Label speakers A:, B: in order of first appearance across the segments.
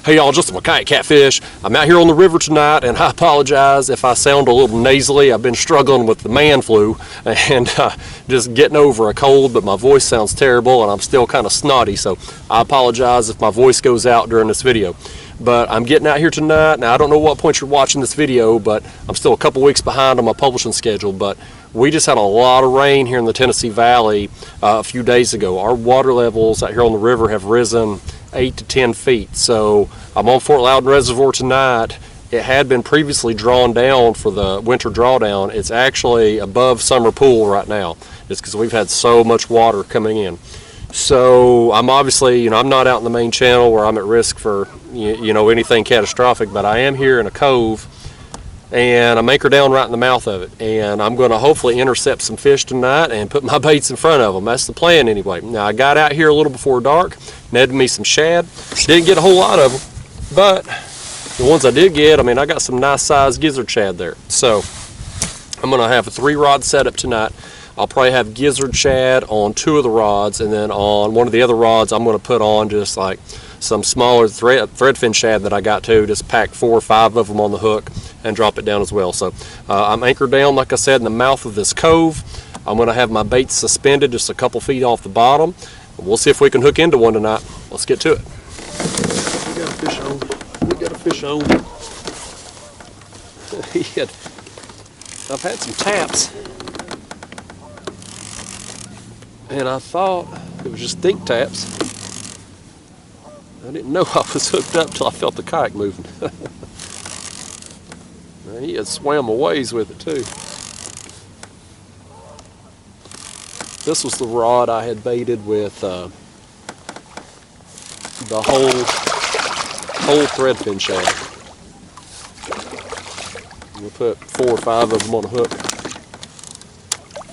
A: Hey y'all, just my Kayak Catfish. I'm out here on the river tonight, and I apologize if I sound a little nasally. I've been struggling with the man flu and just getting over a cold, but my voice sounds terrible and I'm still kind of snotty, so I apologize if my voice goes out during this video. But I'm getting out here tonight. Now I don't know what point you're watching this video, but I'm still a couple weeks behind on my publishing schedule, but we just had a lot of rain here in the Tennessee Valley a few days ago. Our water levels out here on the river have risen 8 to 10 feet. So I'm on Fort Loudon Reservoir tonight. It had been previously drawn down for the winter drawdown. It's actually above summer pool right now, just because we've had so much water coming in. So I'm obviously, I'm not out in the main channel where I'm at risk for, anything catastrophic, but I am here in a cove, and I'm anchored down right in the mouth of it, and I'm going to hopefully intercept some fish tonight and put my baits in front of them. That's the plan anyway. Now I got out here a little before dark, netted me some shad. Didn't get a whole lot of them, but the ones I did get, I got some nice sized gizzard shad there. So I'm going to have a 3-rod setup tonight. I'll probably have gizzard shad on 2 of the rods, and then on one of the other rods I'm going to put on just like some smaller threadfin shad that I got too. Just pack 4 or 5 of them on the hook and drop it down as well. So I'm anchored down, like I said, in the mouth of this cove. I'm going to have my baits suspended just a couple feet off the bottom. We'll see if we can hook into one tonight. Let's get to it. We got a fish on. We got a fish on. I've had some taps, and I thought it was just think taps. I didn't know I was hooked up till I felt the kayak moving. He had swam a ways with it too. This was the rod I had baited with the whole threadfin shad. We'll put 4 or 5 of them on a hook.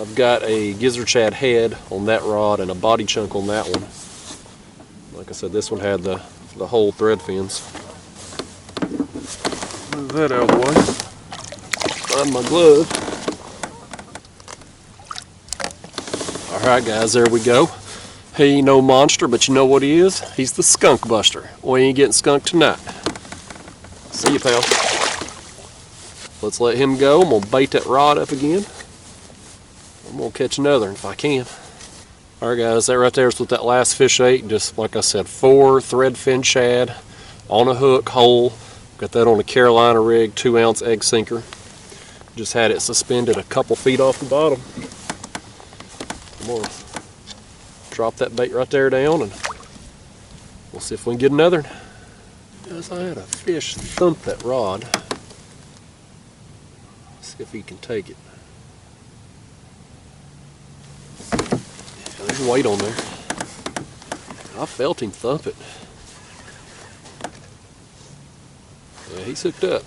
A: I've got a gizzard shad head on that rod and a body chunk on that one. Like I said, this one had the whole thread fins. Move that out of the way. Find my glove. Alright guys, there we go. He ain't no monster, but you know what he is? He's the skunk buster. We ain't getting skunked tonight. See you, pal. Let's let him go. I'm going to bait that rod up again. I'm going to catch another if I can. Alright guys, that right there is what that last fish ate. Just like I said, 4 threadfin shad on a hook, whole. Got that on a Carolina rig, 2-ounce egg sinker. Just had it suspended a couple feet off the bottom. I'm going to drop that bait right there down, and we'll see if we can get another. Guys, I had a fish thump that rod. See if he can take it. Yeah, there's weight on there. I felt him thump it. Yeah, he's hooked up.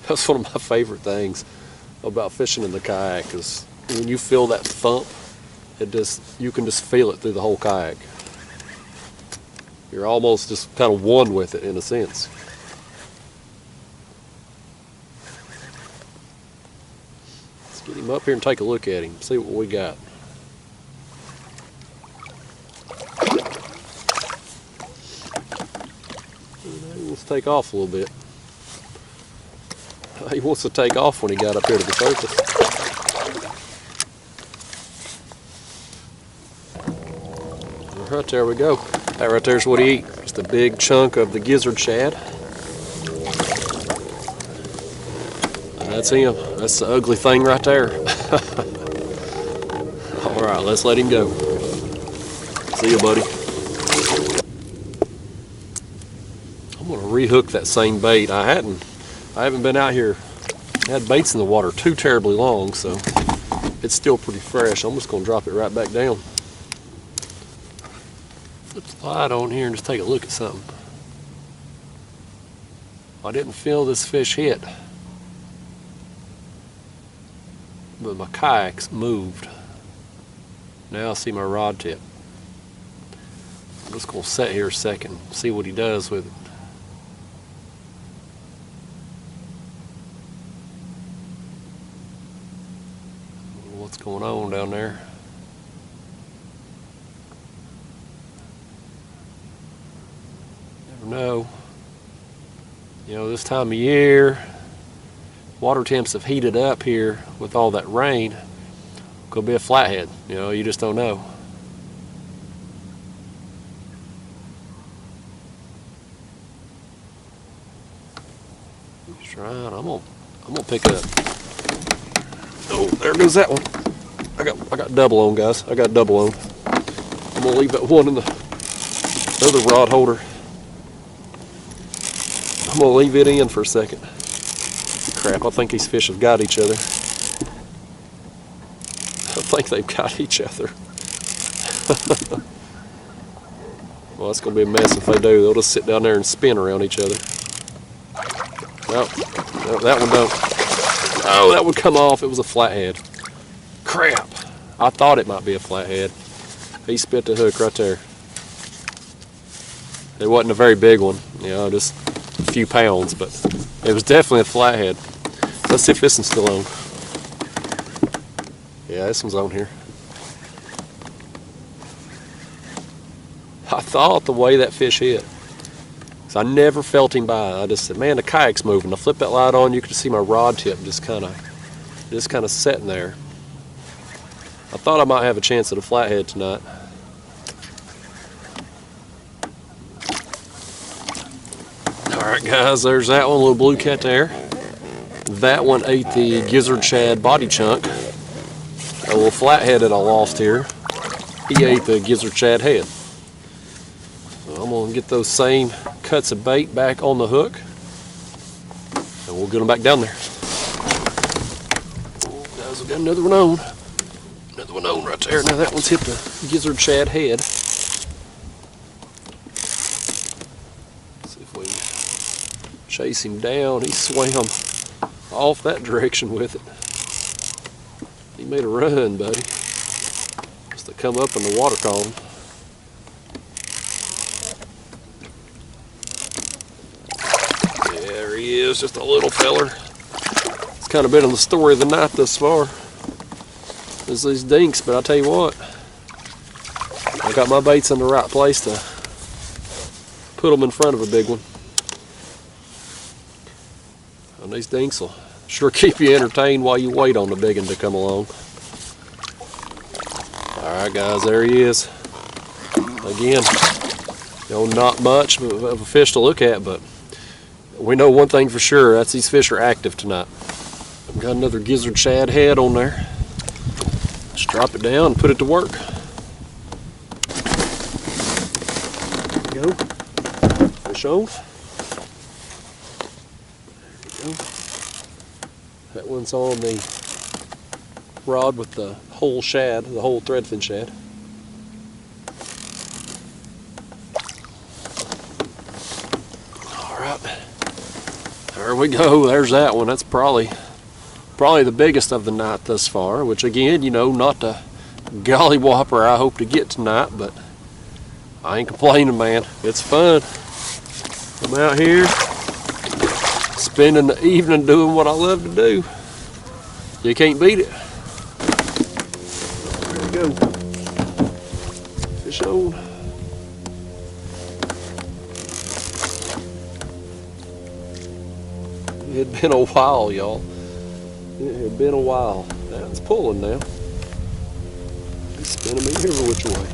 A: That's one of my favorite things about fishing in the kayak, is when you feel that thump, you can just feel it through the whole kayak. You're almost just kind of one with it in a sense. Let's get him up here and take a look at him, see what we got. He wants to take off a little bit. He wants to take off when he got up here to the surface. Right, there we go. That right there is what he ate. Just a big chunk of the gizzard shad. And that's him. That's the ugly thing right there. Alright, let's let him go. See you, buddy. I'm going to rehook that same bait. I haven't been out here, had baits in the water too terribly long, so it's still pretty fresh. I'm just going to drop it right back down. Flip the light on here and just take a look at something. I didn't feel this fish hit, but my kayak's moved. Now I see my rod tip. I'm just going to sit here a second, see what he does with it. What's going on down there? know. You know, this time of year, water temps have heated up here with all that rain. Could be a flathead, you know, you just don't know. Just right, I'm gonna pick up. Oh, there goes that one. I got double on, guys. I got double on. I'm gonna leave that one in the other rod holder. I'm gonna leave it in for a second. Crap, I think these fish have got each other. I think they've got each other. Well, it's gonna be a mess if they do. They'll just sit down there and spin around each other. No, no, that one don't. Oh, that would come off. It was a flathead. Crap. I thought it might be a flathead. He spit the hook right there. It wasn't a very big one, you know, just a few pounds, but it was definitely a flathead. Let's see if this one's still on. Yeah, this one's on here. I thought the way that fish hit. So I never felt him by. I just said, man, the kayak's moving. I flipped that light on, you could see my rod tip just kind of sitting there. I thought I might have a chance at a flathead tonight. Alright guys, there's that one, little blue cat there. That one ate the gizzard shad body chunk. A little flathead that I lost here, he ate the gizzard shad head. So I'm going to get those same cuts of bait back on the hook, and we'll get them back down there. Oh, guys, we've got another one on. Another one on right there. Now that one's hit the gizzard shad head. Let's see if we can chase him down. He swam off that direction with it. He made a run, buddy. Just to come up in the water column. There he is, just a little feller. It's kind of been on the story of the night thus far. There's these dinks, but I tell you what, I got my baits in the right place to put them in front of a big one. And these dinks will sure keep you entertained while you wait on the big one to come along. Alright guys, there he is. Again, you know, not much of a fish to look at, but we know one thing for sure, that's these fish are active tonight. I've got another gizzard shad head on there. Just drop it down and put it to work. There we go. Fish on. There we go. That one's on the rod with the whole shad, the whole threadfin shad. Alright. There we go. There's that one. That's probably the biggest of the night thus far, which again, you know, not the golly whopper I hope to get tonight, but I ain't complaining, man. It's fun. I'm out here spending the evening doing what I love to do. You can't beat it. There we go. Fish on. It had been a while, y'all. It had been a while. Now it's pulling now. It's spinning me every which way.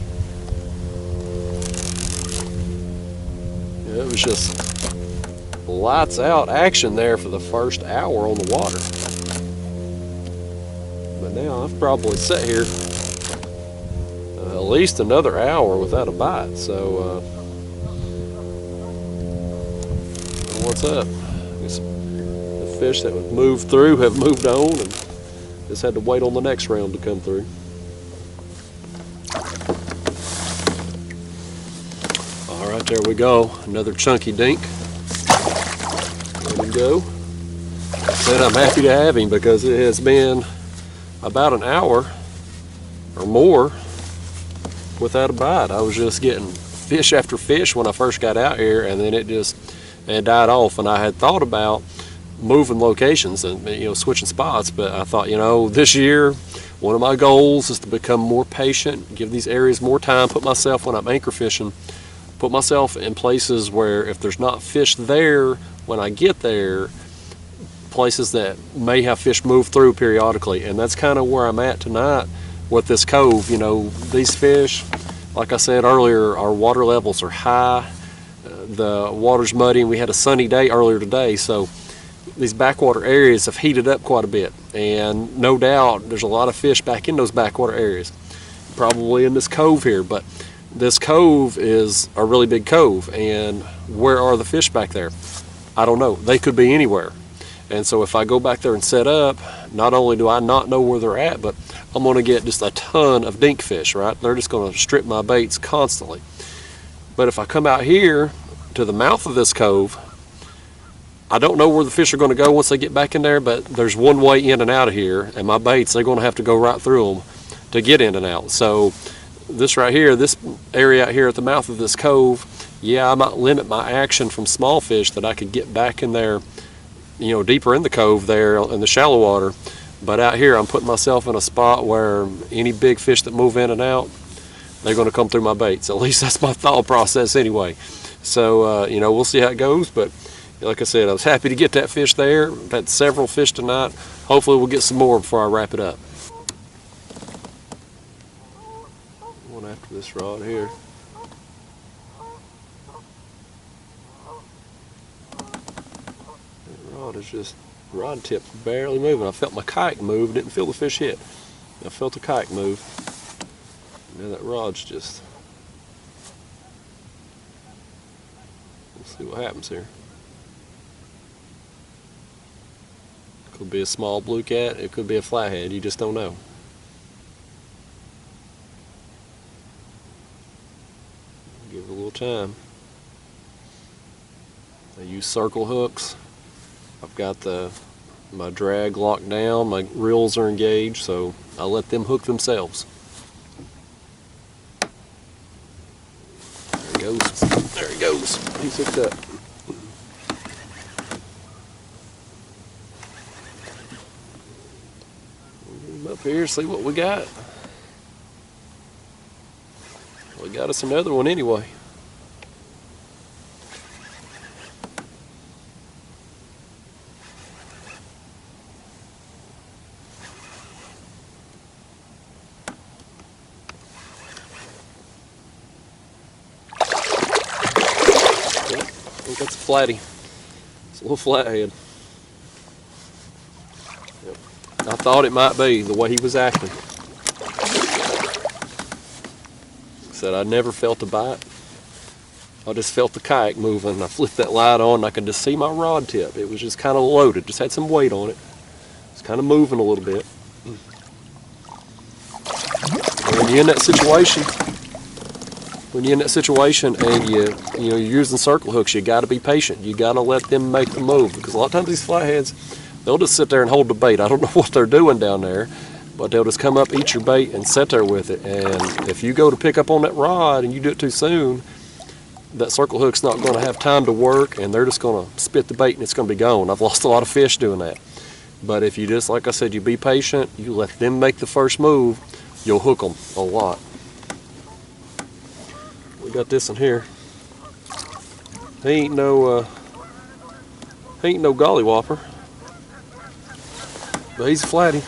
A: Yeah, it was just lights out action there for the first hour on the water. But now I've probably sat here at least another hour without a bite. So what's up? The fish that would move through have moved on and just had to wait on the next round to come through. All right, there we go. Another chunky dink. There we go. I said I'm happy to have him because it has been about an hour or more without a bite. I was just getting fish after fish when I first got out here, and then it died off. And I had thought about moving locations and, you know, switching spots, but I thought, you know, this year one of my goals is to become more patient, give these areas more time, put myself when I'm anchor fishing put myself in places where if there's not fish there when I get there, places that may have fish move through periodically. And that's kind of where I'm at tonight with this cove. You know, these fish, like I said earlier, our water levels are high. The water's muddy, and we had a sunny day earlier today, so these backwater areas have heated up quite a bit, and no doubt there's a lot of fish back in those backwater areas, probably in this cove here. But this cove is a really big cove, and where are the fish back there? I don't know. They could be anywhere. And so if I go back there and set up, not only do I not know where they're at, but I'm going to get just a ton of dink fish, right? They're just going to strip my baits constantly. But if I come out here to the mouth of this cove, I don't know where the fish are going to go once they get back in there, but there's one way in and out of here, and my baits, they're going to have to go right through them to get in and out. So this right here, this area out here at the mouth of this cove, yeah, I might limit my action from small fish that I could get back in there, you know, deeper in the cove there in the shallow water. But out here, I'm putting myself in a spot where any big fish that move in and out, they're going to come through my baits. At least that's my thought process anyway. So, you know, we'll see how it goes. But like I said, I was happy to get that fish there. I've had several fish tonight. Hopefully we'll get some more before I wrap it up. One after this rod here. That rod is just, rod tip barely moving. I felt my kayak move, didn't feel the fish hit. I felt the kayak move. Now that rod's just, let's see what happens here. Could be a small blue cat, it could be a flathead, you just don't know. Give it a little time. I use circle hooks. I've got my drag locked down, my reels are engaged, so I let them hook themselves. There he goes. There he goes. He's hooked up. Up here, see what we got. We got us another one anyway. Yep, I think that's a flatty. It's a little flathead. I thought it might be the way he was acting. Said I never felt a bite. I just felt the kayak moving. I flipped that light on and I could just see my rod tip. It was just kind of loaded, just had some weight on it. It's kind of moving a little bit. And when you're in that situation, and you're using circle hooks, you got to be patient. You got to let them make the move, because a lot of times these flatheads, they'll just sit there and hold the bait. I don't know what they're doing down there, but they'll just come up, eat your bait, and sit there with it. And if you go to pick up on that rod and you do it too soon, that circle hook's not going to have time to work, and they're just going to spit the bait and it's going to be gone. I've lost a lot of fish doing that. But if you just, like I said, you be patient, you let them make the first move, you'll hook them a lot. We got this one here. He ain't no gollywhopper, but he's a flatty.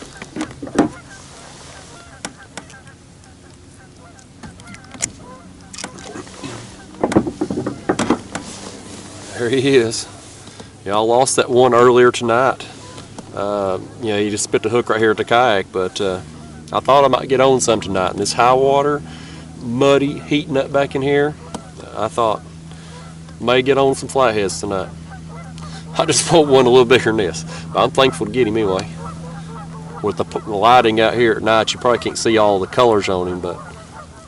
A: There he is. Yeah, I lost that one earlier tonight. You just spit the hook right here at the kayak, but I thought I might get on some tonight. In this high water, muddy, heating up back in here, I thought may get on some flatheads tonight. I just pulled one a little bigger than this, but I'm thankful to get him anyway. With the lighting out here at night, you probably can't see all the colors on him, but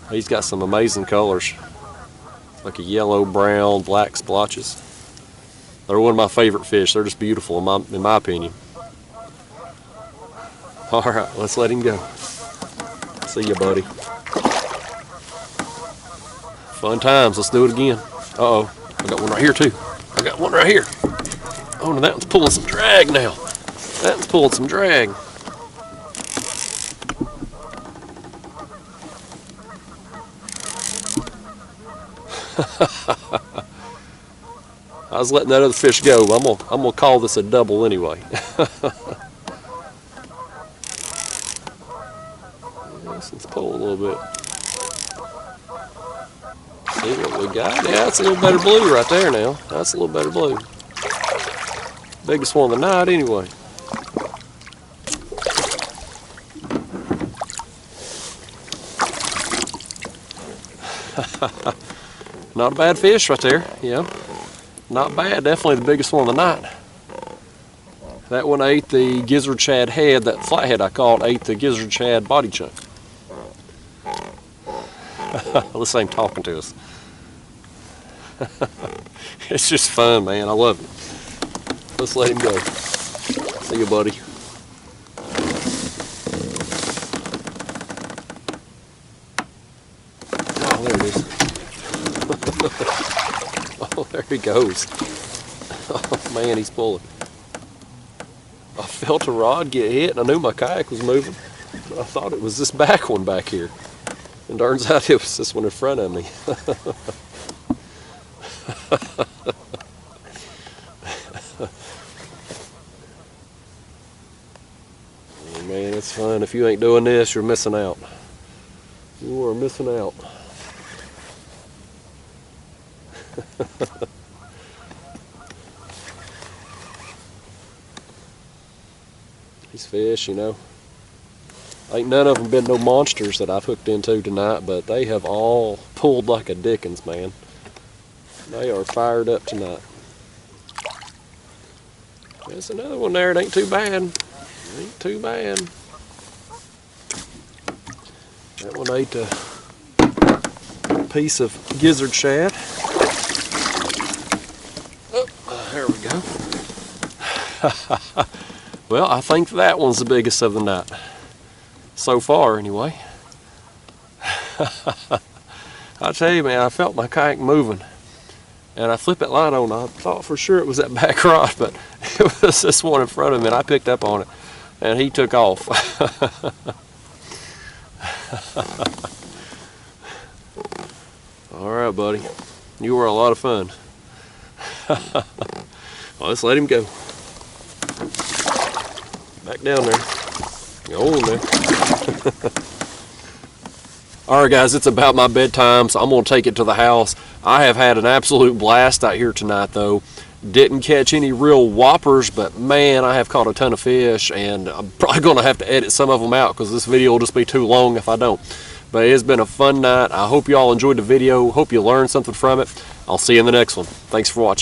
A: he's got some amazing colors, like a yellow, brown, black splotches. They're one of my favorite fish. They're just beautiful in my opinion. All right, let's let him go. See ya, buddy. Fun times. Let's do it again. Uh-oh, I got one right here too. I got one right here. Oh, no, that one's pulling some drag now. That one's pulling some drag. I was letting that other fish go. I'm gonna call this a double anyway. Let's pull a little bit. See what we got? Yeah, that's a little better blue right there now. That's a little better blue. Biggest one of the night anyway. Not a bad fish right there, yeah. Not bad, definitely the biggest one of the night. That one ate the gizzard shad head, that flathead I caught ate the gizzard shad body chunk. This ain't talking to us. It's just fun, man, I love it. Let's let him go. See you, buddy. Oh, there it is. Oh, there he goes. Oh man, he's pulling. I felt a rod get hit and I knew my kayak was moving, but I thought it was this back one back here. And turns out it was this one in front of me. Oh man, it's fun. If you ain't doing this, you're missing out. You are missing out. These fish, you know, ain't none of them been no monsters that I've hooked into tonight, but they have all pulled like a dickens, man. They are fired up tonight. There's another one there. It ain't too bad. Ain't too bad. That one ate a piece of gizzard shad. Oh, there we go. Well, I think that one's the biggest of the night. So far, anyway. I tell you, man, I felt my kayak moving. And I flipped that line on. I thought for sure it was that back rod, but it was this one in front of me, and I picked up on it. And he took off. All right, buddy. You were a lot of fun. Well, let's let him go. Back down there. Go on there. All right, guys, it's about my bedtime, so I'm going to take it to the house. I have had an absolute blast out here tonight, though. Didn't catch any real whoppers, but man, I have caught a ton of fish, and I'm probably going to have to edit some of them out because this video will just be too long if I don't. But it has been a fun night. I hope you all enjoyed the video. Hope you learned something from it. I'll see you in the next one. Thanks for watching.